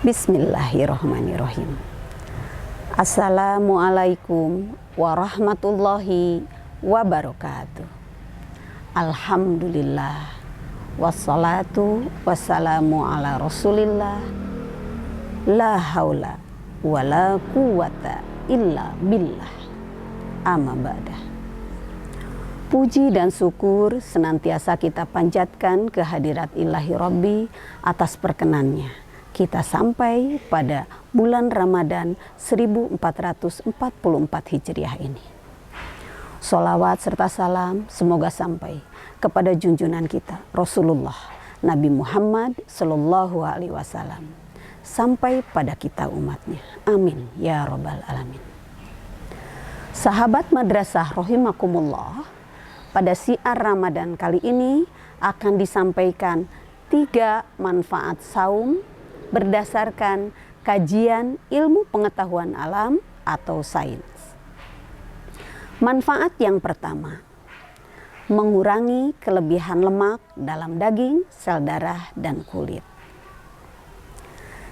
Bismillahirrahmanirrahim. Assalamualaikum warahmatullahi wabarakatuh. Alhamdulillah. Wassalatu wassalamu ala rasulillah. La haula wa la quwata illa billah. Amma ba'dah. Puji dan syukur senantiasa kita panjatkan kehadirat ilahi Rabbi atas perkenannya. Kita sampai pada bulan Ramadan 1444 Hijriah ini. Sholawat serta salam semoga sampai kepada junjungan kita Rasulullah Nabi Muhammad Sallallahu Alaihi Wasallam, sampai pada kita umatnya. Amin ya Rabbal Alamin. Sahabat madrasah rahimakumullah, pada syiar Ramadan kali ini akan disampaikan 3 manfaat saum berdasarkan kajian ilmu pengetahuan alam atau sains. Manfaat yang pertama, mengurangi kelebihan lemak dalam daging, sel darah, dan kulit.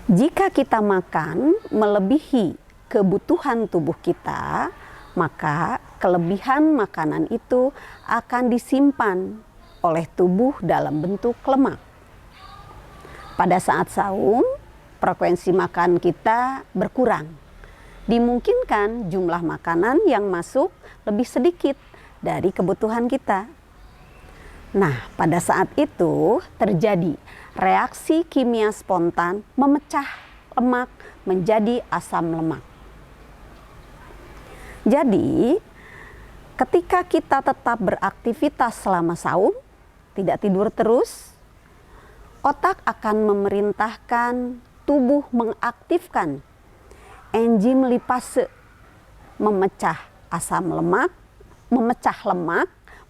Jika kita makan melebihi kebutuhan tubuh kita, maka kelebihan makanan itu akan disimpan oleh tubuh dalam bentuk lemak. Pada saat saum, frekuensi makan kita berkurang. Dimungkinkan jumlah makanan yang masuk lebih sedikit dari kebutuhan kita. Nah, pada saat itu terjadi reaksi kimia spontan memecah lemak menjadi asam lemak. Jadi, ketika kita tetap beraktivitas selama saum, tidak tidur terus, otak akan memerintahkan tubuh mengaktifkan enzim lipase, memecah lemak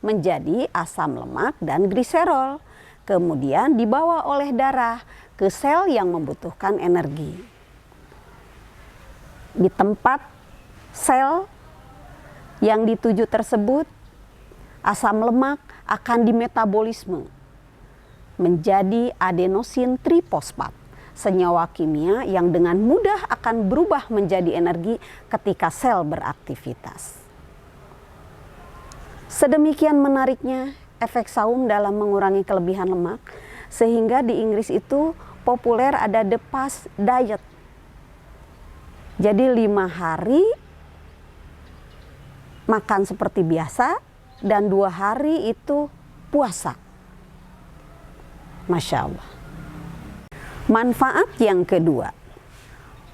menjadi asam lemak dan gliserol. Kemudian dibawa oleh darah ke sel yang membutuhkan energi. Di tempat sel yang dituju tersebut, asam lemak akan dimetabolisme menjadi adenosin trifosfat, senyawa kimia yang dengan mudah akan berubah menjadi energi ketika sel beraktivitas. Sedemikian menariknya efek saum dalam mengurangi kelebihan lemak, sehingga di Inggris itu populer ada the fast diet. Jadi 5 hari makan seperti biasa dan 2 hari itu puasa. Masya Allah. Manfaat yang kedua,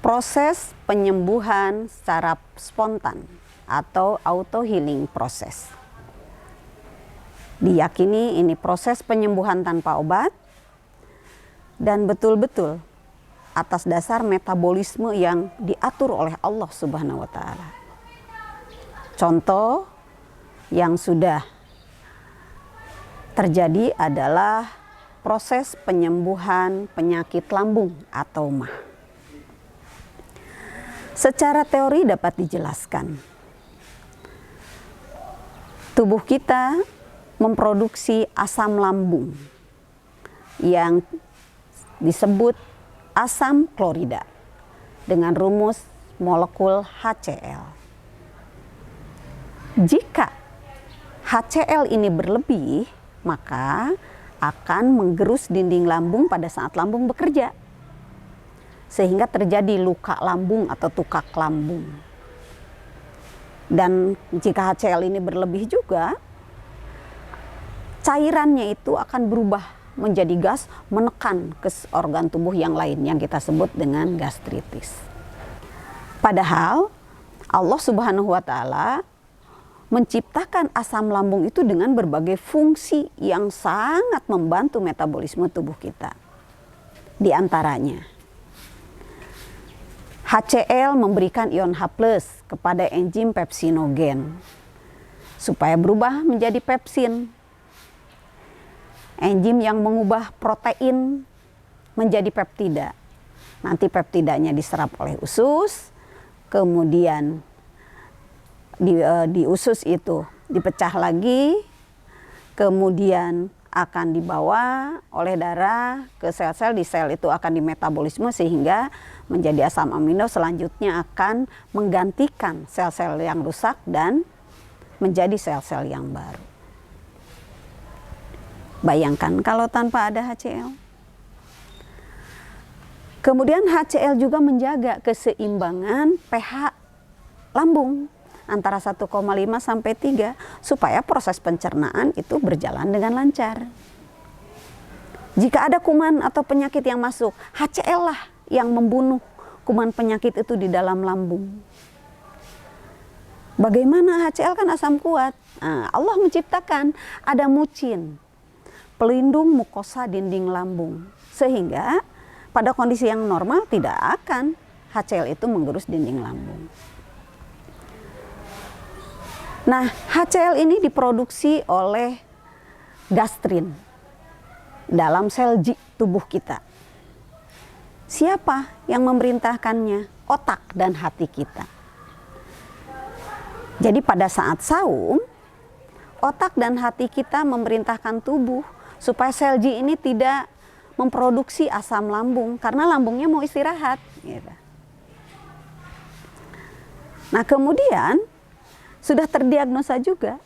proses penyembuhan secara spontan atau auto healing proses. Diyakini ini proses penyembuhan tanpa obat dan betul-betul atas dasar metabolisme yang diatur oleh Allah Subhanahu wa Ta'ala. Contoh yang sudah terjadi adalah proses penyembuhan penyakit lambung atau MAH. Secara teori dapat dijelaskan, tubuh kita memproduksi asam lambung yang disebut asam klorida dengan rumus molekul HCl. Jika HCl ini berlebih, maka akan menggerus dinding lambung pada saat lambung bekerja, sehingga terjadi luka lambung atau tukak lambung. Dan jika HCl ini berlebih juga, cairannya itu akan berubah menjadi gas, menekan ke organ tubuh yang lain yang kita sebut dengan gastritis. Padahal Allah Subhanahu wa Ta'ala menciptakan asam lambung itu dengan berbagai fungsi yang sangat membantu metabolisme tubuh kita. Di antaranya, HCl memberikan ion H+ kepada enzim pepsinogen supaya berubah menjadi pepsin. Enzim yang mengubah protein menjadi peptida. Nanti peptidanya diserap oleh usus, kemudian di usus itu dipecah lagi, kemudian akan dibawa oleh darah ke sel-sel, di sel itu akan dimetabolisme sehingga menjadi asam amino, selanjutnya akan menggantikan sel-sel yang rusak dan menjadi sel-sel yang baru. Bayangkan kalau tanpa ada HCl. Kemudian HCl juga menjaga keseimbangan pH lambung antara 1,5 sampai 3 supaya proses pencernaan itu berjalan dengan lancar. Jika ada kuman atau penyakit yang masuk, HCl lah yang membunuh kuman penyakit itu di dalam lambung. Bagaimana HCl kan asam kuat? Nah, Allah menciptakan ada mucin, pelindung mukosa dinding lambung, sehingga pada kondisi yang normal tidak akan HCl itu menggerus dinding lambung. Nah, HCl ini diproduksi oleh gastrin dalam sel tubuh kita. Siapa yang memerintahkannya? Otak dan hati kita. Jadi pada saat saum, otak dan hati kita memerintahkan tubuh supaya sel ini tidak memproduksi asam lambung karena lambungnya mau istirahat. Gitu. Nah, kemudian sudah terdiagnosa juga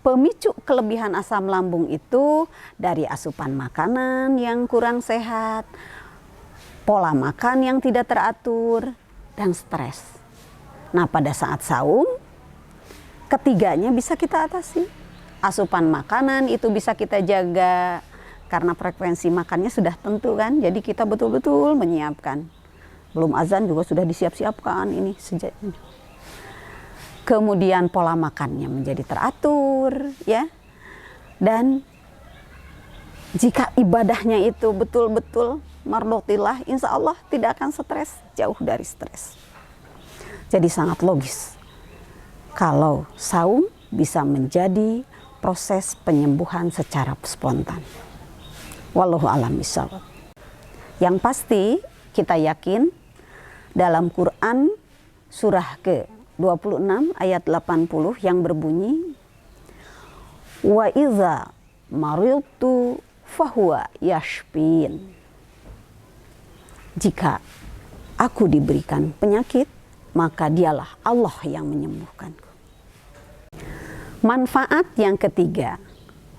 pemicu kelebihan asam lambung itu dari asupan makanan yang kurang sehat, pola makan yang tidak teratur, dan stres. Nah, pada saat saum, ketiganya bisa kita atasi. Asupan makanan itu bisa kita jaga karena frekuensi makannya sudah tentu kan, jadi kita betul-betul menyiapkan. Belum azan juga sudah disiap-siapkan ini sejak ini. Kemudian pola makannya menjadi teratur, ya. Dan jika ibadahnya itu betul-betul mardotillah, insya Allah tidak akan stres, jauh dari stres. Jadi sangat logis kalau saum bisa menjadi proses penyembuhan secara spontan. Wallahu a'lam bishawab. Yang pasti kita yakin dalam Quran surah ke-26 ayat 80 yang berbunyi, wa iza maridtu fahuwa yashfin. Jika aku diberikan penyakit, maka dialah Allah yang menyembuhkanku. Manfaat yang ketiga,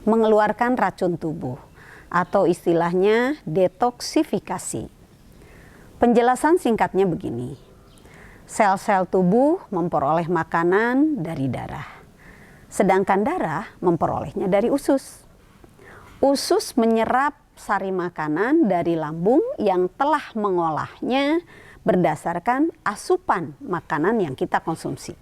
mengeluarkan racun tubuh atau istilahnya detoksifikasi. Penjelasan singkatnya begini. Sel-sel tubuh memperoleh makanan dari darah, sedangkan darah memperolehnya dari usus. Usus menyerap sari makanan dari lambung yang telah mengolahnya berdasarkan asupan makanan yang kita konsumsi.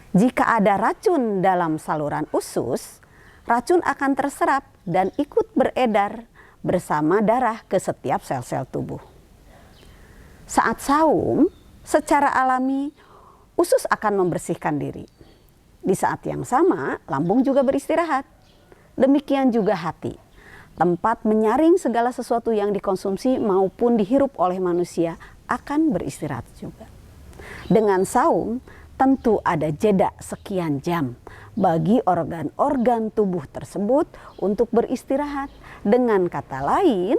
Jika ada racun dalam saluran usus, racun akan terserap dan ikut beredar bersama darah ke setiap sel-sel tubuh. Saat saum, secara alami, usus akan membersihkan diri. Di saat yang sama, lambung juga beristirahat. Demikian juga hati, tempat menyaring segala sesuatu yang dikonsumsi maupun dihirup oleh manusia akan beristirahat juga. Dengan saum, tentu ada jeda sekian jam bagi organ-organ tubuh tersebut untuk beristirahat. Dengan kata lain,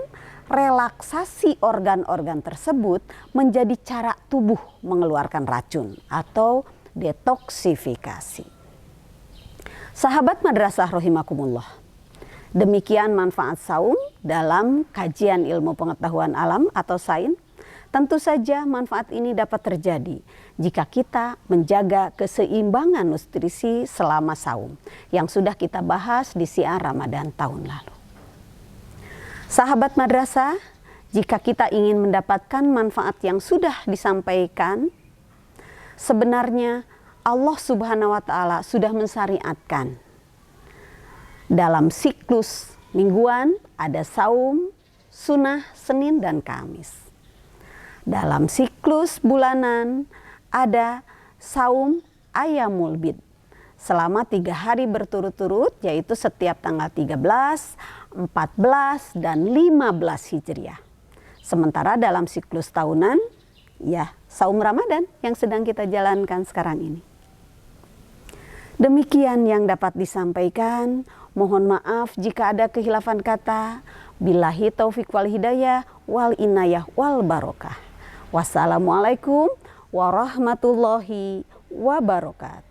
relaksasi organ-organ tersebut menjadi cara tubuh mengeluarkan racun atau detoksifikasi. Sahabat madrasah rahimakumullah, demikian manfaat saum dalam kajian ilmu pengetahuan alam atau sains. Tentu saja manfaat ini dapat terjadi jika kita menjaga keseimbangan nutrisi selama saum yang sudah kita bahas di Syiar Ramadan tahun lalu. Sahabat madrasah, jika kita ingin mendapatkan manfaat yang sudah disampaikan, sebenarnya Allah Subhanahu wa Ta'ala sudah mensyariatkan. Dalam siklus mingguan ada saum, sunnah, Senin dan Kamis. Dalam siklus bulanan ada saum Ayyamul Bid selama 3 hari berturut-turut, yaitu setiap tanggal 13, 14, dan 15 Hijriah. Sementara dalam siklus tahunan, ya saum Ramadan yang sedang kita jalankan sekarang ini. Demikian yang dapat disampaikan. Mohon maaf jika ada kehilafan kata. Billahi taufik wal hidayah wal inayah wal barokah. Wassalamualaikum warahmatullahi wabarakatuh.